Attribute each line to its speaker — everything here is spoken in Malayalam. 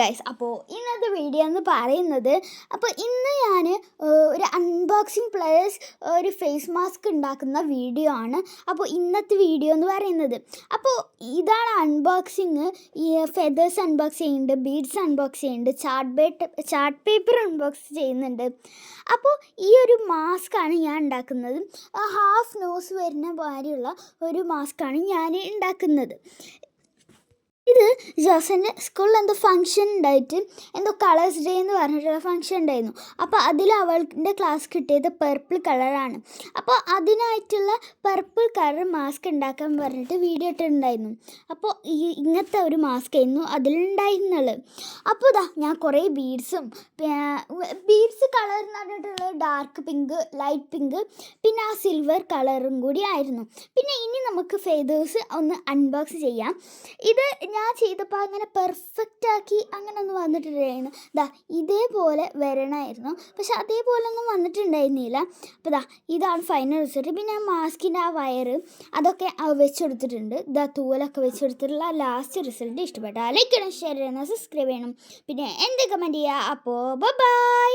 Speaker 1: ഗൈസ്, അപ്പോൾ ഇന്നത്തെ വീഡിയോ എന്ന് പറയുന്നത്, അപ്പോൾ ഇന്ന് ഞാൻ ഒരു അൺബോക്സിങ് പ്ലസ് ഒരു ഫേസ് മാസ്ക് ഉണ്ടാക്കുന്ന വീഡിയോ ആണ്. അപ്പോൾ ഇന്നത്തെ വീഡിയോ എന്ന് പറയുന്നത്, അപ്പോൾ ഇതാണ് അൺബോക്സിങ്. ഈ ഫെദേഴ്സ് അൺബോക്സ് ചെയ്യുന്നുണ്ട്, ബീഡ്സ് അൺബോക്സ് ചെയ്യുന്നുണ്ട്, ചാർട്ട് പേപ്പർ അൺബോക്സ് ചെയ്യുന്നുണ്ട്. അപ്പോൾ ഈ ഒരു മാസ്കാണ് ഞാൻ ഉണ്ടാക്കുന്നത്. ഹാഫ് നോസ് വരുന്ന മാതിരിയുള്ള ഒരു മാസ്കാണ് ഞാൻ ഉണ്ടാക്കുന്നത്. ഇത് ജോസൻ്റെ സ്കൂളിൽ എന്തോ ഫംഗ്ഷൻ ഉണ്ടായിട്ട്, എന്തോ കളേഴ്സ് ഡേ എന്ന് പറഞ്ഞിട്ടുള്ള ഫംഗ്ഷൻ ഉണ്ടായിരുന്നു. അപ്പോൾ അതിൽ അവളുടെ ക്ലാസ് കിട്ടിയത് പർപ്പിൾ കളറാണ്. അപ്പോൾ അതിനായിട്ടുള്ള പർപ്പിൾ കളർ മാസ്ക് ഉണ്ടാക്കാൻ പറഞ്ഞിട്ട് വീഡിയോ ഇട്ടിട്ടുണ്ടായിരുന്നു. അപ്പോൾ ഇങ്ങനത്തെ ഒരു മാസ്ക് ആയിരുന്നു അതിലുണ്ടായിരുന്നുള്ളത്. അപ്പോൾ ഞാൻ കുറേ ബീഡ്സ് കളർ എന്ന് പറഞ്ഞിട്ടുള്ള ഡാർക്ക് പിങ്ക്, ലൈറ്റ് പിങ്ക്, പിന്നെ ആ സിൽവർ കളറും കൂടി ആയിരുന്നു. പിന്നെ ഇനി നമുക്ക് ഫെദേഴ്സ് ഒന്ന് അൺബോക്സ് ചെയ്യാം. ഇത് ഞാൻ ചെയ്തപ്പോൾ അങ്ങനെ പെർഫെക്റ്റ് ആക്കി അങ്ങനെ ഒന്നും വന്നിട്ടുണ്ടായിരുന്നു. ഇതേപോലെ വരണമായിരുന്നു, പക്ഷെ അതേപോലെ ഒന്നും വന്നിട്ടുണ്ടായിരുന്നില്ല. അപ്പോൾ ഇതാണ് ഫൈനൽ റിസൾട്ട്. പിന്നെ ആ മാസ്കിൻ്റെ ആ വയറ് അതൊക്കെ വെച്ചെടുത്തിട്ടുണ്ട്. തൂവലൊക്കെ വെച്ചെടുത്തിട്ടുള്ള ലാസ്റ്റ് റിസൾട്ട് ഇഷ്ടപ്പെട്ടാൽ ലൈക്ക് ചെയ്യണം, ഷെയർ ചെയ്യണം, സബ്സ്ക്രൈബ് ചെയ്യണം, പിന്നെ എന്ത് കമൻറ്റ് ചെയ്യുക. അപ്പോൾ ബൈ.